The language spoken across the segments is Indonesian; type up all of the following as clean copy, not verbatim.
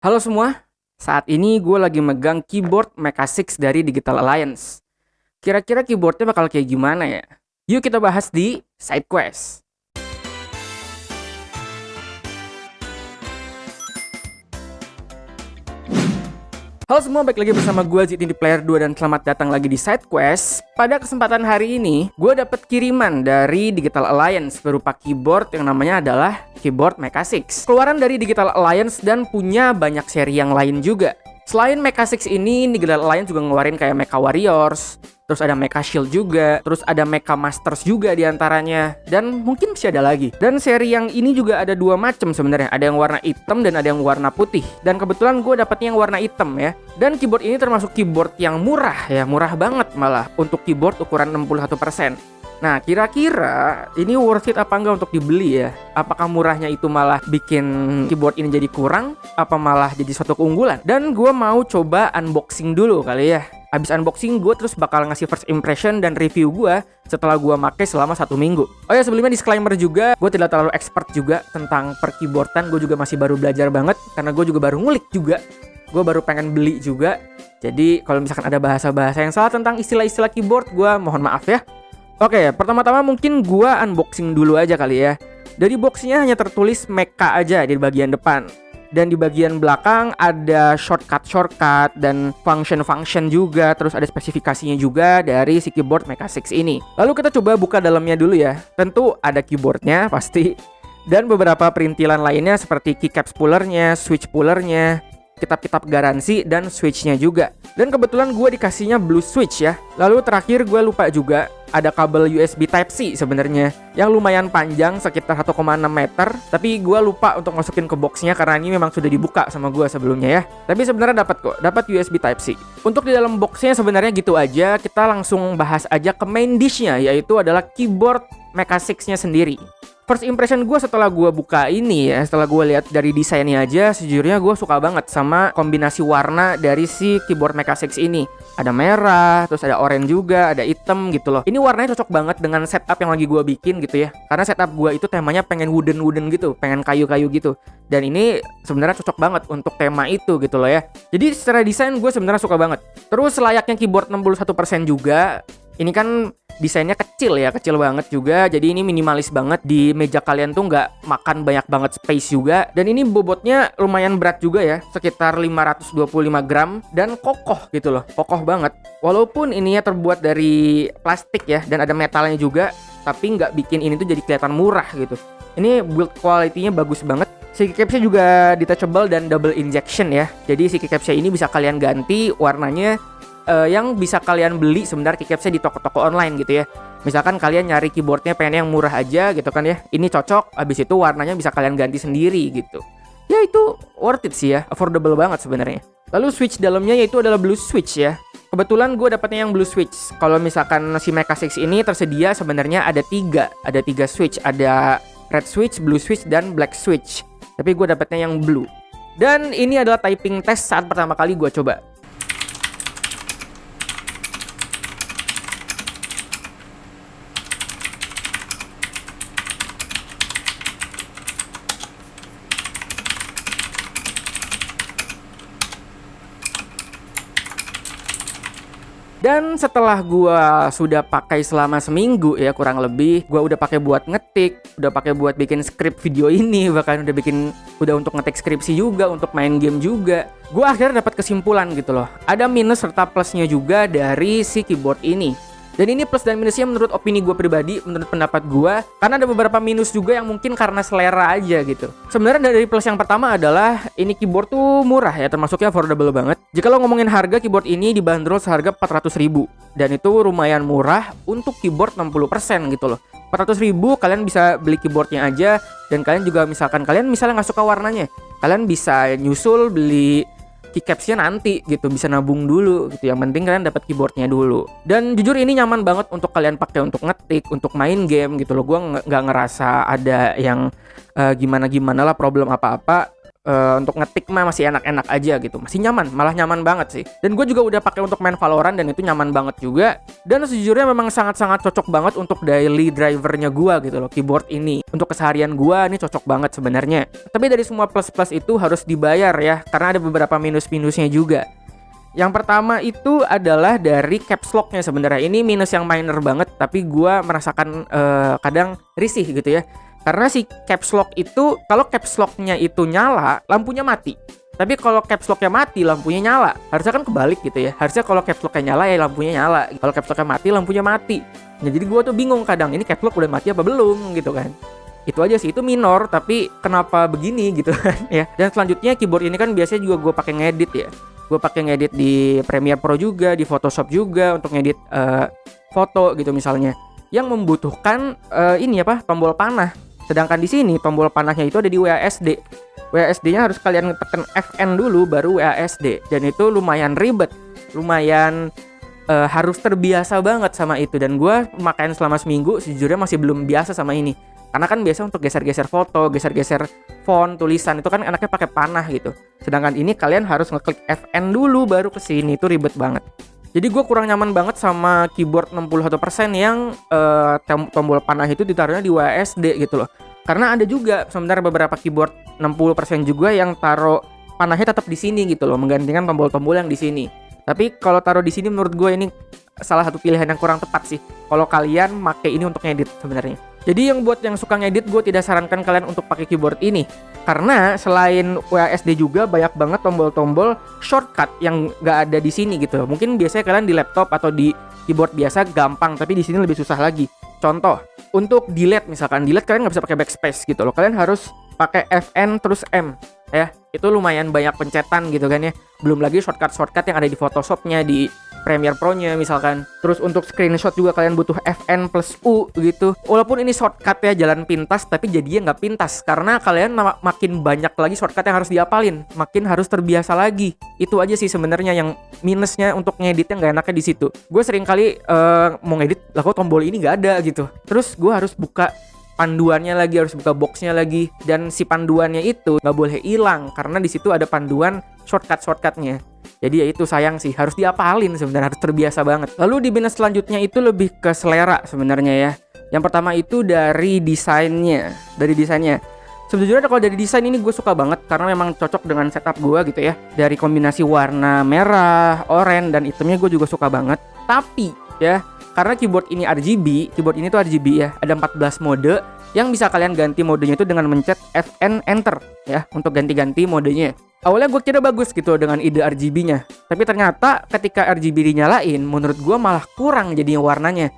Halo semua, saat ini gue lagi megang keyboard Mecha 6 dari Digital Alliance. Kira-kira keyboardnya bakal kayak gimana ya? Yuk kita bahas di Side Quest. Halo semua, balik lagi bersama gue Zidni di Player 2 dan selamat datang lagi di Side Quest. Pada kesempatan hari ini, gue dapet kiriman dari Digital Alliance berupa keyboard yang namanya adalah keyboard Mecha 6. Keluaran dari Digital Alliance dan punya banyak seri yang lain juga. Selain Mecha 6 ini, Digital Alliance juga ngeluarin kayak Mecha Warriors, terus ada Mecha Shield juga, terus ada Mecha Masters juga diantaranya, dan mungkin masih ada lagi. Dan seri yang ini juga ada dua macam sebenarnya, ada yang warna hitam dan ada yang warna putih. Dan kebetulan gue dapetnya yang warna hitam ya. Dan keyboard ini termasuk keyboard yang murah ya, murah banget malah untuk keyboard ukuran 61%. Nah, kira-kira ini worth it apa enggak untuk dibeli ya? Apakah murahnya itu malah bikin keyboard ini jadi kurang? Apa malah jadi suatu keunggulan? Dan gue mau coba unboxing dulu kali ya. Abis unboxing gue terus bakal ngasih first impression dan review gue setelah gue pakai selama 1 minggu. Oh ya, sebelumnya disclaimer juga, gue tidak terlalu expert juga tentang per-keyboardan. Gue juga masih baru belajar banget karena gue juga baru ngulik juga. Gue baru pengen beli juga. Jadi kalau misalkan ada bahasa-bahasa yang salah tentang istilah-istilah keyboard, gue mohon maaf ya. Oke, pertama-tama mungkin gua unboxing dulu aja kali ya. Dari boxnya hanya tertulis Mecha aja di bagian depan. Dan di bagian belakang ada shortcut dan function juga. Terus ada spesifikasinya juga dari si keyboard Mecha 6 ini. Lalu kita coba buka dalamnya dulu ya. Tentu ada keyboardnya pasti. Dan beberapa perintilan lainnya seperti keycap spoolernya, switch pullernya, kitab-kitab garansi, dan switchnya juga. Dan kebetulan gue dikasihnya blue switch ya. Lalu terakhir gue lupa juga ada kabel USB Type-C sebenarnya yang lumayan panjang sekitar 1,6 meter, tapi gue lupa untuk masukin ke boxnya karena ini memang sudah dibuka sama gue sebelumnya ya. Tapi sebenarnya dapat USB Type-C. Untuk di dalam boxnya sebenarnya gitu aja. Kita langsung bahas aja ke main dishnya, yaitu adalah keyboard Mecha 6-nya sendiri. First impression gue setelah gue buka ini ya, setelah gue lihat dari desainnya aja, sejujurnya gue suka banget sama kombinasi warna dari si keyboard Mecha 6 ini. Ada merah, terus ada oranye juga, ada hitam gitu loh. Ini warnanya cocok banget dengan setup yang lagi gue bikin gitu ya. Karena setup gue itu temanya pengen wooden gitu, pengen kayu-kayu gitu. Dan ini sebenarnya cocok banget untuk tema itu gitu loh ya. Jadi secara desain gue sebenarnya suka banget. Terus layaknya keyboard 61% juga. Ini kan desainnya kecil ya, kecil banget juga. Jadi ini minimalis banget. Di meja kalian tuh nggak makan banyak banget space juga. Dan ini bobotnya lumayan berat juga ya, sekitar 525 gram. Dan kokoh gitu loh, kokoh banget. Walaupun ininya terbuat dari plastik ya, dan ada metalnya juga, tapi nggak bikin ini tuh jadi kelihatan murah gitu. Ini build quality-nya bagus banget. Si keycapsnya juga detachable dan double injection ya. Jadi si keycapsnya ini bisa kalian ganti warnanya, yang bisa kalian beli sebenarnya keycapsnya di toko-toko online gitu ya. Misalkan kalian nyari keyboardnya pengen yang murah aja gitu kan ya, ini cocok, habis itu warnanya bisa kalian ganti sendiri gitu. Ya itu worth it sih ya, affordable banget sebenarnya. Lalu switch dalamnya yaitu adalah blue switch ya. Kebetulan gue dapetnya yang blue switch. Kalau misalkan si Mecha 6 ini tersedia sebenarnya ada 3 switch, ada red switch, blue switch, dan black switch. Tapi gue dapetnya yang blue. Dan ini adalah typing test saat pertama kali gue coba. Dan setelah gua sudah pakai selama seminggu ya kurang lebih, gua udah pakai buat ngetik, udah pakai buat bikin skrip video ini, bahkan udah untuk ngetik skripsi juga, untuk main game juga. Gua akhirnya dapat kesimpulan gitu loh. Ada minus serta plusnya juga dari si keyboard ini. Dan ini plus dan minusnya menurut opini gue pribadi, menurut pendapat gue, karena ada beberapa minus juga yang mungkin karena selera aja gitu. Sebenarnya dari plus yang pertama adalah ini keyboard tuh murah ya, termasuknya affordable banget. Jika lo ngomongin harga, keyboard ini dibanderol seharga 400.000, dan itu lumayan murah untuk keyboard 60% gitu loh. 400.000 kalian bisa beli keyboardnya aja, dan kalian juga kalian misalnya nggak suka warnanya, kalian bisa nyusul beli keycapsnya nanti gitu, bisa nabung dulu gitu. Yang penting kalian dapat keyboardnya dulu. Dan jujur ini nyaman banget untuk kalian pakai untuk ngetik, untuk main game gitu loh. Gue nggak ngerasa ada yang gimana lah, problem apa-apa. Untuk ngetik mah masih enak-enak aja gitu, masih nyaman, malah nyaman banget sih. Dan gue juga udah pakai untuk main Valorant dan itu nyaman banget juga. Dan sejujurnya memang sangat-sangat cocok banget untuk daily drivernya gue gitu loh, keyboard ini. Untuk keseharian gue ini cocok banget sebenarnya. Tapi dari semua plus-plus itu harus dibayar ya, karena ada beberapa minus-minusnya juga. Yang pertama itu adalah dari caps lock-nya sebenarnya. Ini minus yang minor banget, tapi gue merasakan kadang risih gitu ya. Karena si caps lock itu, kalau caps lock-nya itu nyala, lampunya mati. Tapi kalau caps lock-nya mati, lampunya nyala. Harusnya kan kebalik gitu ya. Harusnya kalau caps lock-nya nyala, ya lampunya nyala. Kalau caps lock-nya mati, lampunya mati. Nah, jadi gue tuh bingung kadang, ini caps lock udah mati apa belum gitu kan. Itu aja sih, itu minor, tapi kenapa begini gitu kan ya. Dan selanjutnya keyboard ini kan biasanya juga gue pakai ngedit ya. Gue pakai ngedit di Premiere Pro juga, di Photoshop juga untuk ngedit foto gitu misalnya. Yang membutuhkan tombol panah. Sedangkan di sini tombol panahnya itu ada di WASD. WASD-nya harus kalian tekan FN dulu baru WASD. Dan itu lumayan ribet, lumayan harus terbiasa banget sama itu. Dan gue makain selama seminggu sejujurnya masih belum biasa sama ini. Karena kan biasa untuk geser-geser foto, geser-geser font, tulisan itu kan enaknya pakai panah gitu. Sedangkan ini kalian harus ngeklik FN dulu baru ke sini, itu ribet banget. Jadi gue kurang nyaman banget sama keyboard 61% yang tombol panah itu ditaruhnya di WASD gitu loh. Karena ada juga sebenarnya beberapa keyboard 60% juga yang taruh panahnya tetap di sini gitu loh, menggantikan tombol-tombol yang di sini. Tapi kalau taruh di sini menurut gue ini salah satu pilihan yang kurang tepat sih. Kalau kalian pakai ini untuk ngedit sebenarnya. Jadi yang buat yang suka ngedit, gue tidak sarankan kalian untuk pakai keyboard ini. Karena selain WASD juga banyak banget tombol-tombol shortcut yang gak ada di sini gitu. Mungkin biasanya kalian di laptop atau di keyboard biasa gampang, tapi di sini lebih susah lagi. Contoh, untuk delete misalkan, delete kalian nggak bisa pakai backspace gitu loh. Kalian harus pakai FN terus M ya. Itu lumayan banyak pencetan gitu kan ya. Belum lagi shortcut yang ada di Photoshop-nya, di Premiere Pro-nya misalkan. Terus untuk screenshot juga kalian butuh FN plus U gitu. Walaupun ini shortcut ya, jalan pintas, tapi jadinya nggak pintas. Karena kalian makin banyak lagi shortcut yang harus diapalin. Makin harus terbiasa lagi. Itu aja sih sebenarnya yang minusnya untuk ngeditnya nggak enaknya di situ. Gue sering kali mau ngedit, lah kok tombol ini nggak ada gitu. Terus gue harus buka panduannya lagi, harus buka boxnya lagi. Dan si panduannya itu nggak boleh hilang. Karena di situ ada panduan shortcut-shortcutnya. Jadi ya itu sayang sih, harus diapalin sebenarnya, harus terbiasa banget. Lalu di minus selanjutnya itu lebih ke selera sebenarnya ya. Yang pertama itu dari desainnya. Sejujurnya kalau dari desain ini gue suka banget karena memang cocok dengan setup gue gitu ya. Dari kombinasi warna merah, oranye, dan hitamnya gue juga suka banget. Tapi ya, karena keyboard ini RGB, keyboard ini tuh RGB ya, ada 14 mode yang bisa kalian ganti modenya itu dengan mencet FN Enter ya, untuk ganti-ganti modenya. Awalnya gue kira bagus gitu dengan ide RGB-nya, tapi ternyata ketika RGB dinyalain, menurut gue malah kurang jadinya warnanya.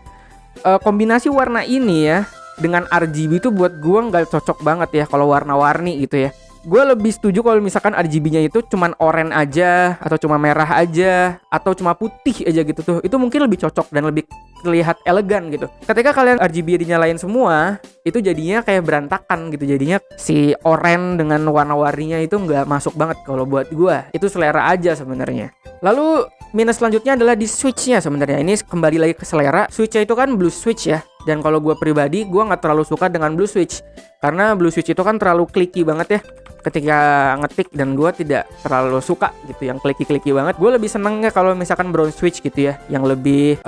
Kombinasi warna ini ya dengan RGB itu buat gue nggak cocok banget ya kalau warna-warni gitu ya. Gue lebih setuju kalau misalkan RGB-nya itu cuman oranye aja, atau cuma merah aja, atau cuma putih aja gitu tuh. Itu mungkin lebih cocok dan lebih terlihat elegan gitu. Ketika kalian RGB dinyalain semua, itu jadinya kayak berantakan gitu. Jadinya si oranye dengan warna-warninya itu nggak masuk banget kalau buat gue. Itu selera aja sebenarnya. Lalu minus selanjutnya adalah di switch-nya sebenarnya. Ini kembali lagi ke selera. Switch-nya itu kan blue switch ya. Dan kalau gue pribadi, gue nggak terlalu suka dengan blue switch. Karena blue switch itu kan terlalu clicky banget ya ketika ngetik, dan gue tidak terlalu suka gitu yang kliki-kliki banget. Gue lebih senengnya kalau misalkan brown switch gitu ya, yang lebih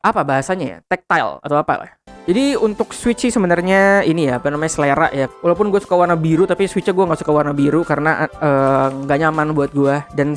apa bahasanya ya, tactile atau apa lah. Jadi untuk switch sih sebenarnya ini ya, apa namanya, selera ya. Walaupun gue suka warna biru, tapi switchnya gue nggak suka warna biru karena nggak nyaman buat gue. Dan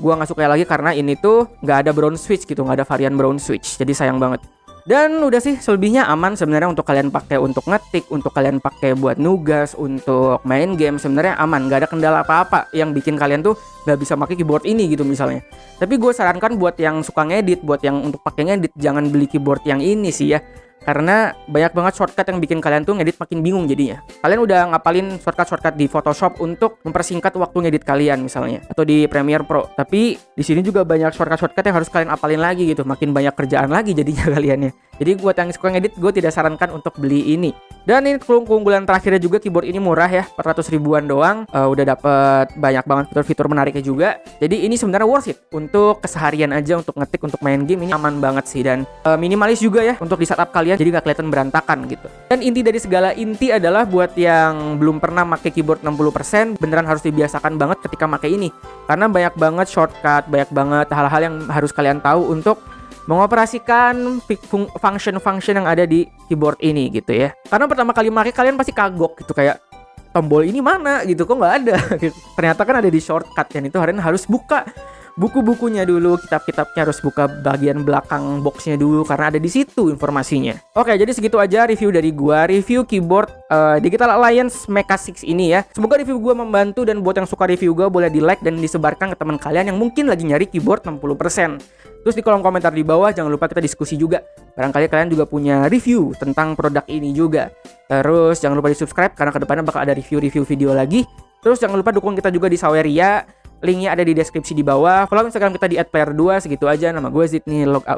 gue nggak suka lagi karena ini tuh nggak ada brown switch gitu, nggak ada varian brown switch. Jadi sayang banget. Dan udah sih, selebihnya aman sebenarnya untuk kalian pakai untuk ngetik, untuk kalian pakai buat nugas, untuk main game, sebenarnya aman, nggak ada kendala apa-apa yang bikin kalian tuh nggak bisa pakai keyboard ini gitu misalnya. Tapi gue sarankan buat yang suka ngedit, buat yang untuk pakai ngedit, jangan beli keyboard yang ini sih ya. Karena banyak banget shortcut yang bikin kalian tuh ngedit makin bingung jadinya. Kalian udah ngapalin shortcut di Photoshop untuk mempersingkat waktu ngedit kalian misalnya, atau di Premiere Pro. Tapi di sini juga banyak shortcut yang harus kalian apalin lagi gitu. Makin banyak kerjaan lagi jadinya kaliannya. Jadi buat yang suka ngedit, gue tidak sarankan untuk beli ini. Dan ini keunggulan terakhirnya juga, keyboard ini murah ya, 400 ribuan doang. Udah dapet banyak banget fitur-fitur menariknya juga. Jadi ini sebenarnya worth it untuk keseharian aja, untuk ngetik, untuk main game. Ini aman banget sih, dan minimalis juga ya untuk di setup kalian. jadi nggak kelihatan berantakan gitu. Dan inti dari segala inti adalah buat yang belum pernah pakai keyboard 60%, beneran harus dibiasakan banget ketika pakai ini. Karena banyak banget shortcut, banyak banget hal-hal yang harus kalian tahu untuk mengoperasikan function-function yang ada di keyboard ini gitu ya. Karena pertama kali pakai kalian pasti kagok gitu, kayak tombol ini mana gitu, kok nggak ada gitu. Ternyata kan ada di shortcut, dan itu kalian harus buka buku-bukunya dulu, kitab-kitabnya harus buka bagian belakang boxnya dulu karena ada di situ informasinya. Oke, jadi segitu aja review dari gua, review keyboard Digital Alliance Mecha 6 ini ya. Semoga review gua membantu, dan buat yang suka review gua boleh di like dan disebarkan ke teman kalian yang mungkin lagi nyari keyboard 60%. Terus di kolom komentar di bawah jangan lupa kita diskusi juga. Barangkali kalian juga punya review tentang produk ini juga. Terus jangan lupa di subscribe karena kedepannya bakal ada review-review video lagi. Terus jangan lupa dukung kita juga di Saweria. Linknya ada di deskripsi di bawah. Follow Instagram kita di @player2. Segitu aja. Nama gue Zidni, log out.